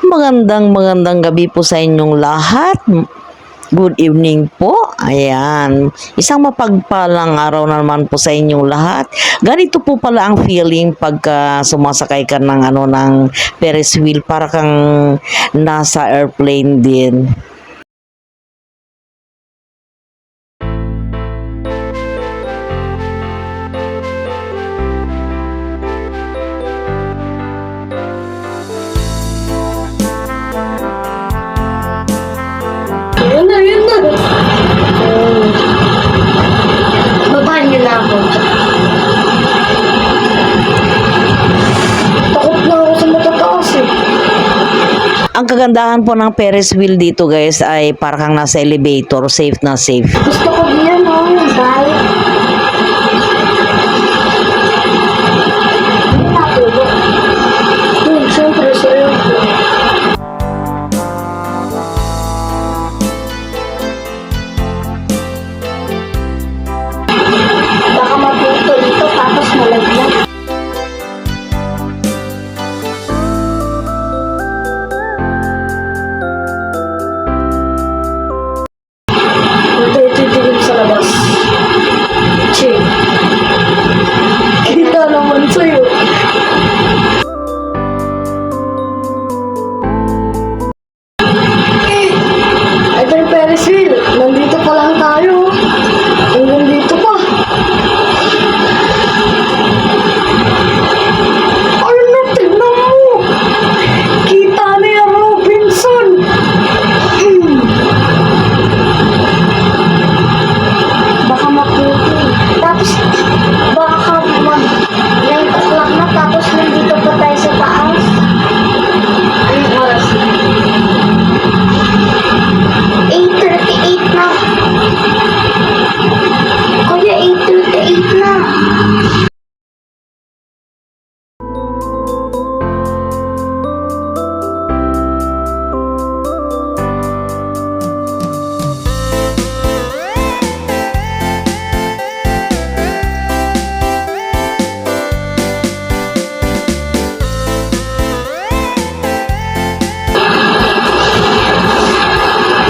Magandang gabi po sa inyong lahat. Good evening po. Ayan. Isang mapagpalang araw na naman po sa inyong lahat. Ganito po pala ang feeling pagka sumasakay ka ng Ferris wheel. Para kang nasa airplane din. Yun na. Babahan niyo na ako. Takot na ako sa matataas eh. Ang kagandahan po ng Ferris wheel dito guys ay para kang nasa elevator. Safe na safe. Gusto ko diyan yung bike. Hindi natulog. Siyempre sa'yo. Baka mabuto dito tapos malagyan. Ito ititigil sa labas. Che. Kita naman sa'yo. Ito yung Ferris wheel. Nandito pa lang tayo. Hanggang dito pa. Ano, tignan mo. Kita na yung Robinson. Baka maputi. Tapos, baka mag 9 o'clock na tapos nandito pa tayo sa taas. Anong oras? 8:38 na. Kuya, 8:38 na.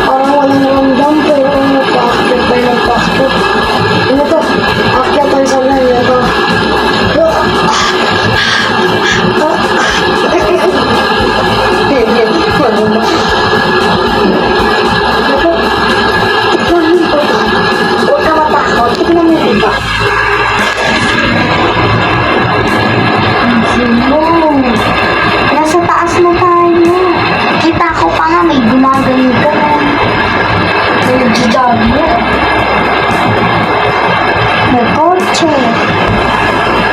Parang walang ramdam pero kung nagpa-active tayo ng passport. Ano to? Akyat tayo sa lang. Ano to? Ano ba? Ito. Tignan mo ito. Huwag ka matakot. Tignan mo ito. Nasa taas na tayo. Kita ko pa nga may gumagano ka na. May nagjijog mo. May kotse.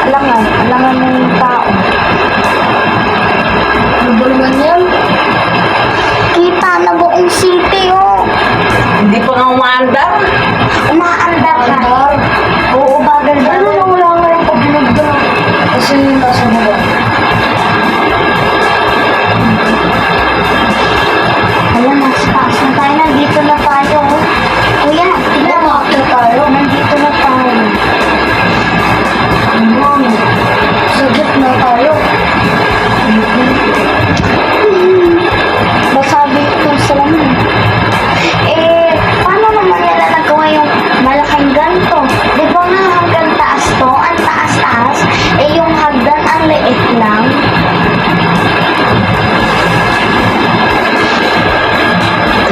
Alangan mo yung tao. Ano ba naman yan? Kita na buong city, oh. Hindi pa nga umaandar. Umaandar ka. Oo, bagal ba? Ano na wala nga yung pagbinog na? Kasi yung nasa baba. Ayan, nasa taas na tayo. Nandito na tayo. Kuya, tignan mo. Tayo. Nandito na tayo. Ayan. Sagit na tayo. Masabi ito sa lamin. Paano naman nila nagawa yung malaking ganito? Di ba nga hanggang taas to? Ang taas-taas. Yung hagdan ang liit lang.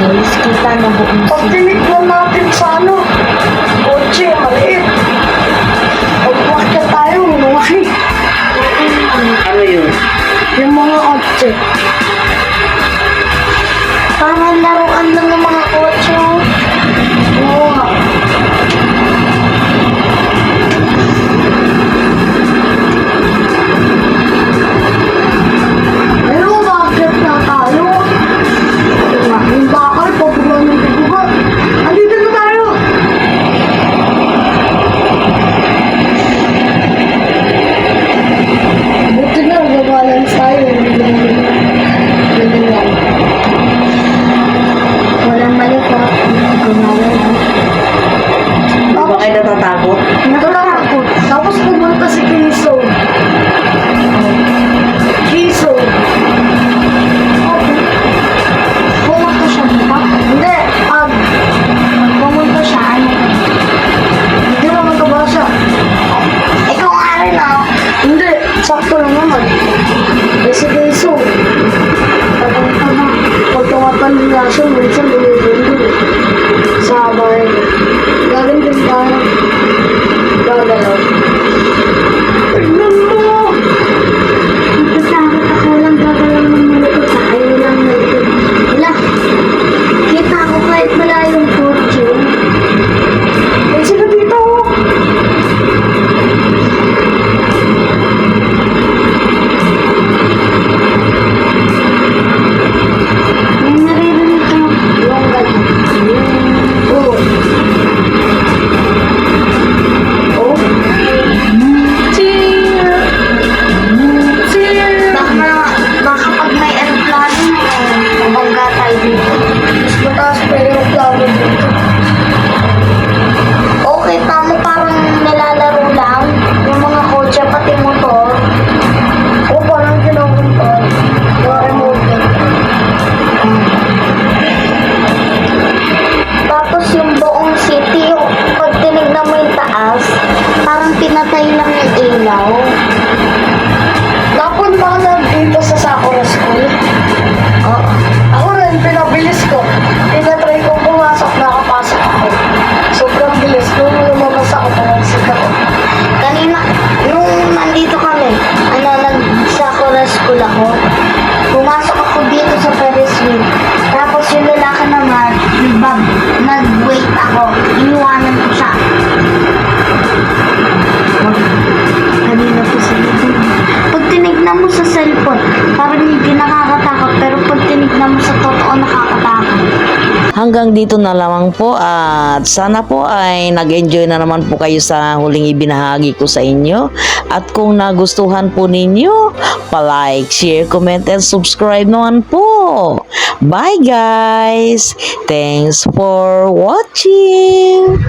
Guys, kita na buong city. Pagtinignan natin sa kotse, maliit. Pagpakya tayo, lumaki. Ano yun? Yung mga kotse. Parang laruan lang ng mga kotse. Oo nga. Pero bakit na tayo? Yung bakal, pagbulan ng bigubat. Andito na tayo! Buti na, mag-balance tayo. Ganun lang. Walang mali po. Gumawa lang. Hindi ba kayo natatakot? Natatakot. Tapos pumunta si Kiso. Kiso. Oh, Kaso minsan bumibili sa bahay. Galing din tayo. Gagalaw. Tignan mo! Natatakot ako lang gagalaw ng malikot. Ayaw lang malikot. Wala. Kita ako kahit malayong kotse. Ay, sila dito! May naririnig ka. Yung ganyan. Oo. Oh. Baka pag may aeroplano, mabangga tayo dito. Mas mataas pa yung aeroplano dito. Okay, tama parang nilalaro lang. Yung mga kotse, pati motor. O, parang ginaguntor. Yung remote. Tapos yung buong city, yung pag tinignan mo yung taas, parang pinatay lang yung ilaw. Napunta ka na dito sa Sakura School. Oo. Ako rin, pinabilis ko. Pinatry ko pumasok, nakapasok ako. Sobrang bilis. Nung lumabas ako, panagsik ako. Kanina, nung nandito kami, nag-Sakura School ako, pumasok ako dito sa Ferris wheel. Tapos yung lalaki naman, nag-wait ako. Iniwanan ko siya. Kanina po sila dun. Pag tinignan mo sa cellphone, parang hindi nakakatakot. Pero pag tinignan mo sa totoo, nakakatakot. Hanggang dito na lamang po at sana po ay nag-enjoy na naman po kayo sa huling ibinahagi ko sa inyo. At kung nagustuhan po ninyo, pa-like, share, comment, and subscribe naman po. Bye guys! Thanks for watching!